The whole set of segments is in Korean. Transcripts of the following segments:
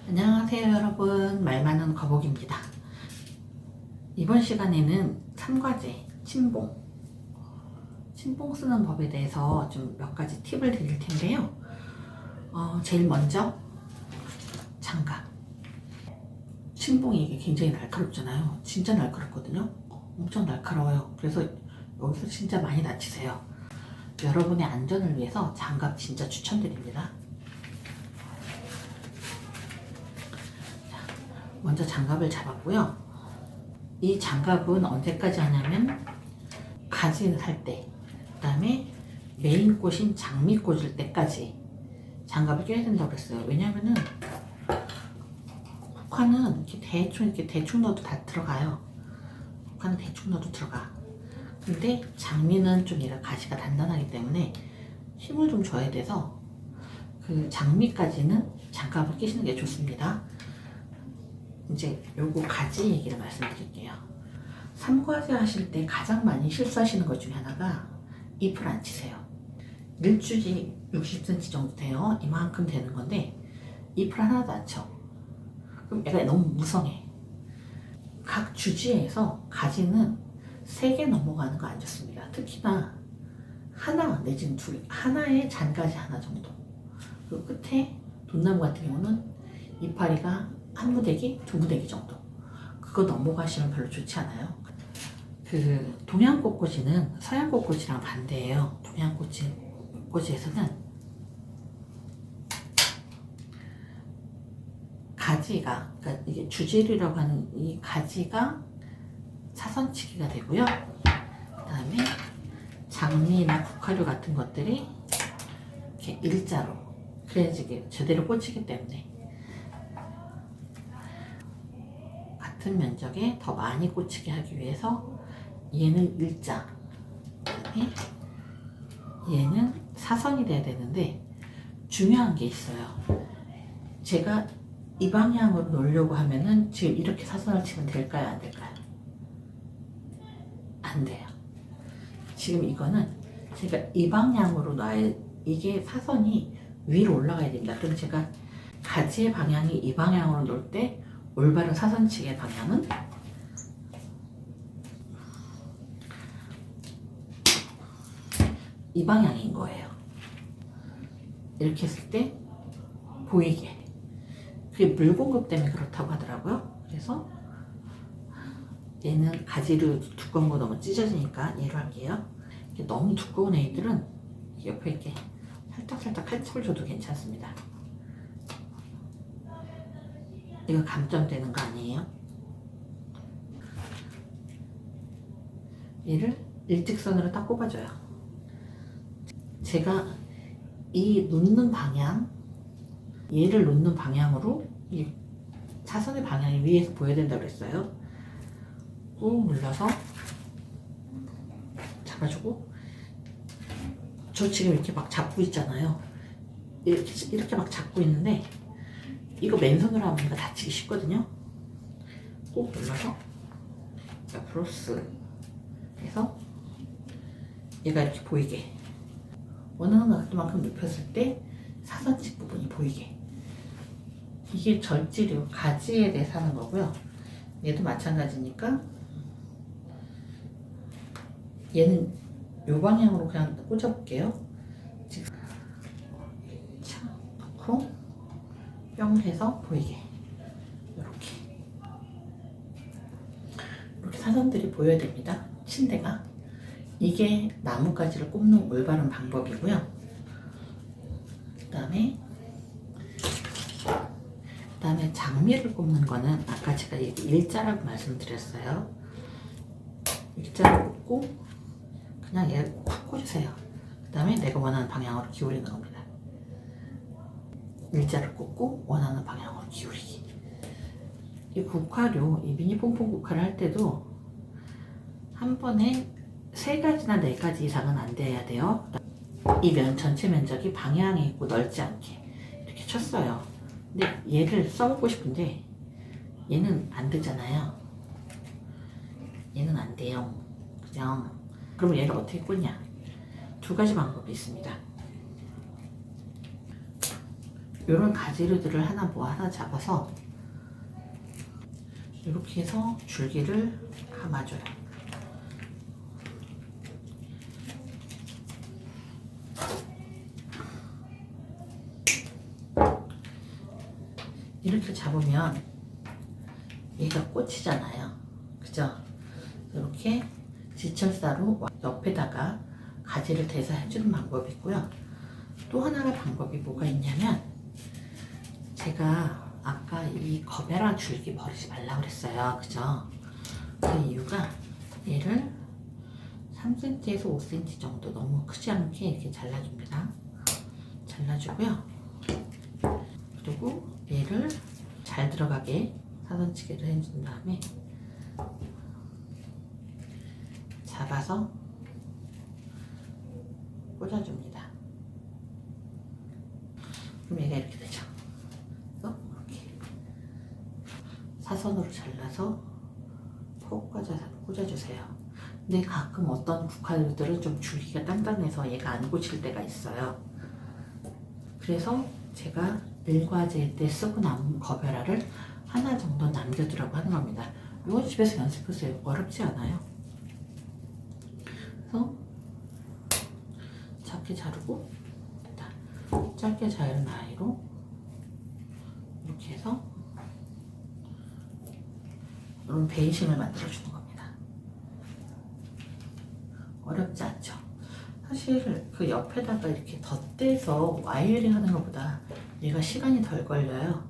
안녕하세요 여러분, 말 많은 거북입니다. 이번 시간에는 3과제 침봉 쓰는 법에 대해서 좀 몇 가지 팁을 드릴 텐데요. 제일 먼저 장갑. 침봉이 이게 굉장히 날카롭잖아요. 진짜 날카롭거든요. 엄청 날카로워요. 그래서 여기서 진짜 많이 다치세요. 여러분의 안전을 위해서 장갑 진짜 추천드립니다. 먼저 장갑을 잡았고요. 이 장갑은 언제까지 하냐면 가지를 살 때, 그 다음에 메인 꽃인 장미 꽂을 때까지 장갑을 껴야 된다고 그랬어요. 왜냐면은 국화는 이렇게 대충 넣어도 다 들어가요. 국화는 대충 넣어도 들어가. 근데 장미는 좀 얘가 가지가 단단하기 때문에 힘을 좀 줘야 돼서 그 장미까지는 장갑을 끼시는 게 좋습니다. 이제 요거 가지 얘기를 말씀드릴게요. 3과제 하실 때 가장 많이 실수하시는 것 중에 하나가 잎을 안 치세요. 밀줄이 60cm 정도 돼요. 이만큼 되는 건데 잎을 하나도 안 쳐. 그럼 얘가 너무 무성해. 각 주지에서 가지는 3개 넘어가는 거 안 좋습니다. 특히나 하나 내지는 둘, 하나에 잔가지 하나 정도. 그 끝에 돈나무 같은 경우는 이파리가 한 무대기, 두 무대기 정도. 그거 넘어가시면 별로 좋지 않아요. 그 동양 꽃꽂이는 서양 꽃꽂이랑 반대예요. 동양 꽃꽂이에서는 가지가, 그러니까 이게 주지리라고 하는 이 가지가 사선치기가 되고요. 그 다음에 장미나 국화류 같은 것들이 이렇게 일자로, 그래야지 이게 제대로 꽂히기 때문에 같은 면적에 더 많이 꽂히게 하기 위해서 얘는 일자, 그다음에 얘는 사선이 돼야 되는데 중요한 게 있어요. 제가 이 방향으로 놓으려고 하면은 지금 이렇게 사선을 치면 될까요? 안 될까요? 안 돼요. 지금 이거는 제가 이 방향으로 놔야, 이게 사선이 위로 올라가야 됩니다. 그럼 제가 가지의 방향이 이 방향으로 놓을 때 올바른 사선치기의 방향은 이 방향인 거예요. 이렇게 했을 때 보이게. 그게 물 공급 때문에 그렇다고 하더라고요. 그래서 얘는 가지를 두꺼운 거 너무 찢어지니까 얘로 할게요. 너무 두꺼운 애들은 옆에 이렇게 살짝 칼집을 줘도 괜찮습니다. 이거 감점되는 거 아니에요? 얘를 일직선으로 딱 꼽아줘요. 제가 이 놓는 방향, 얘를 놓는 방향으로 이 사선의 방향이 위에서 보여야 된다고 그랬어요. 꾹 눌러서 잡아주고, 저 지금 이렇게 막 잡고 있잖아요. 이렇게 막 잡고 있는데 이거 맨손으로 하면 얘가 다치기 쉽거든요. 꾹 눌러서 옆으로 쓱 해서 얘가 이렇게 보이게, 원하는 각도만큼 눕혔을 때 사선집 부분이 보이게. 이게 절지류, 가지에 대해서 하는 거고요. 얘도 마찬가지니까 얘는 요 방향으로 그냥 꽂아볼게요. 지금 차 넣고 뿅 해서 보이게, 이렇게 사선들이 보여야 됩니다. 침대가. 이게 나뭇가지를 꼽는 올바른 방법이고요. 그 다음에 장미를 꼽는 거는 아까 제가 일자라고 말씀드렸어요. 일자로 꼽고 그냥 얘 푹 꽂으세요. 그 다음에 내가 원하는 방향으로 기울이는 겁니다. 일자를 꽂고 원하는 방향으로 기울이기. 이 국화류, 이 미니 퐁퐁 국화를 할 때도 한 번에 3가지나 4가지 이상은 안 돼야 돼요. 이 면 전체 면적이 방향이 있고 넓지 않게 이렇게 쳤어요. 근데 얘를 써먹고 싶은데 얘는 안 되잖아요. 얘는 안 돼요. 그냥. 그러면 얘를 어떻게 꽂냐? 2가지 방법이 있습니다. 이런 가지류들을 하나 하나 잡아서 이렇게 해서 줄기를 감아줘요. 이렇게 잡으면 얘가 꽂히잖아요. 그죠? 이렇게 지철사로 옆에다가 가지를 대서 해주는 방법이 있고요. 또 하나의 방법이 뭐가 있냐면, 제가 아까 이 거베라 줄기 버리지 말라고 그랬어요. 그죠? 그 이유가 얘를 3cm에서 5cm 정도, 너무 크지 않게 이렇게 잘라줍니다. 잘라주고요. 그리고 얘를 잘 들어가게 사선치기를 해준 다음에 잡아서 꽂아줍니다. 그럼 얘가 이렇게 되죠. 이렇게 사선으로 잘라서 폭 꽂아주세요. 근데 가끔 어떤 국화들은 좀 줄기가 단단해서 얘가 안 꽂힐 때가 있어요. 그래서 제가 일과제 때 쓰고 남은 거베라를 하나 정도 남겨두라고 하는 겁니다. 이거 집에서 연습하세요. 어렵지 않아요. 그래서 작게 자르고 짧게 자른 아이로 이렇게 해서 이런 베이싱을 만들어주는 겁니다. 어렵지 않죠? 사실 그 옆에다가 이렇게 덧대서 와이어링 하는 것보다 얘가 시간이 덜 걸려요.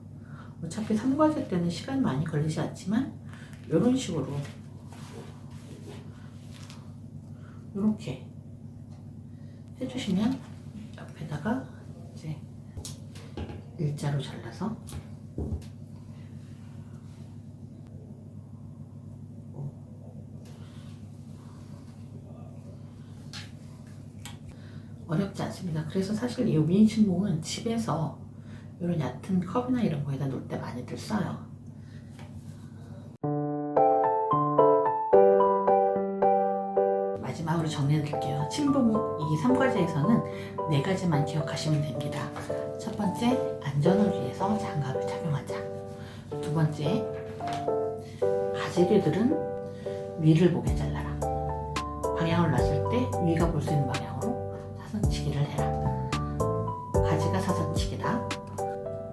어차피 3과제 때는 시간 많이 걸리지 않지만 이런 식으로 이렇게 해주시면 옆에다가 이제 일자로 잘라서 어렵지 않습니다. 그래서 사실 이 미니침봉은 집에서 이런 얕은 컵이나 이런 거에다 놓을 때 많이들 써요. 마지막으로 정리해 드릴게요. 침봉 이 3과제에서는 4가지만 기억하시면 됩니다. 첫 번째, 안전을 위해서 장갑을 착용하자. 두 번째, 가지류들은 위를 보게 잘라라. 방향을 놨을 때 위가 볼 수 있는 방향으로 사선치기를 해라. 가지가 사선치기다.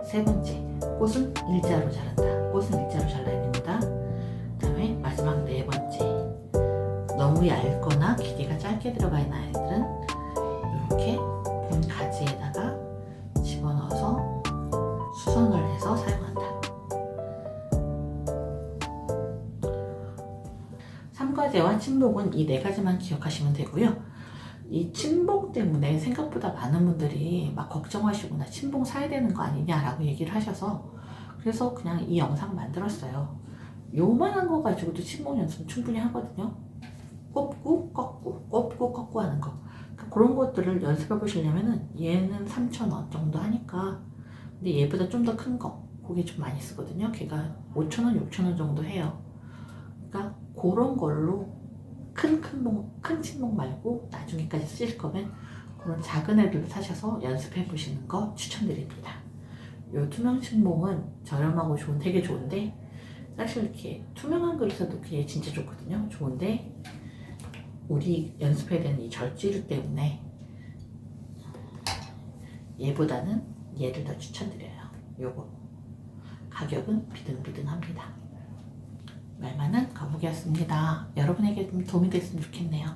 세 번째, 꽃은 일자로 자른다. 꽃은 일자로 잘라야 됩니다. 그 다음에 마지막 네 번째, 너무 얇거나 길이가 짧게 들어가 있는 아이들은 이렇게 본 가지에다가 집어넣어서 수선을 해서 사용한다. 3과제와 침봉은 이 4가지만 기억하시면 되고요. 이 침봉 때문에 생각보다 많은 분들이 막 걱정하시거나 침봉 사야 되는 거 아니냐라고 얘기를 하셔서 그래서 그냥 이 영상 만들었어요. 요만한 거 가지고도 침봉 연습 충분히 하거든요. 꼽고 꺾고 꼽고 꺾고 하는 거, 그런 것들을 연습해 보시려면은 얘는 3,000원 정도 하니까, 근데 얘보다 좀 더 큰 거, 그게 좀 많이 쓰거든요. 걔가 5,000원, 6,000원 정도 해요. 그러니까 그런 걸로 큰 침봉 말고 나중에까지 쓰실 거면 그런 작은 애들 사셔서 연습해 보시는 거 추천드립니다. 요 투명 침봉은 저렴하고 되게 좋은데, 사실 이렇게 투명한 그릇에 놓기에 진짜 좋거든요. 좋은데 우리 연습해야 되는 이 절지류 때문에 얘보다는 얘를 더 추천드려요. 요거 가격은 비등비등합니다. 말 많은 거북이였습니다. 여러분에게 좀 도움이 됐으면 좋겠네요.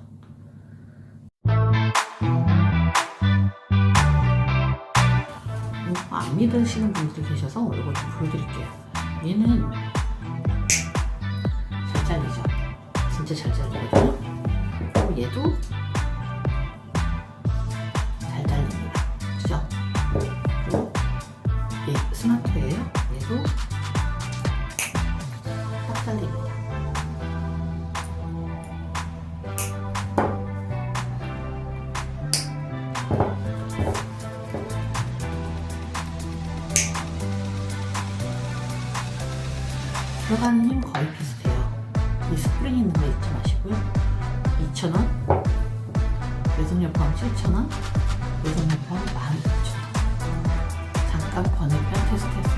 안 믿으시는 분들이 계셔서 이거 좀 보여드릴게요. 얘는 잘 잘리죠? 진짜 잘 잘리거든요. 그리고 얘도 잘 잘립니다. 그죠? 그리고 얘 스마트예요. 얘도 딱 잘립니다. 들어가는 힘 거의 비슷해요. 이 스프링 있는 거 잊지 마시고요. 2,000원, 외손요법 7,000원, 외손요법 12,000원. 잠깐 번외편 테스트했습니다.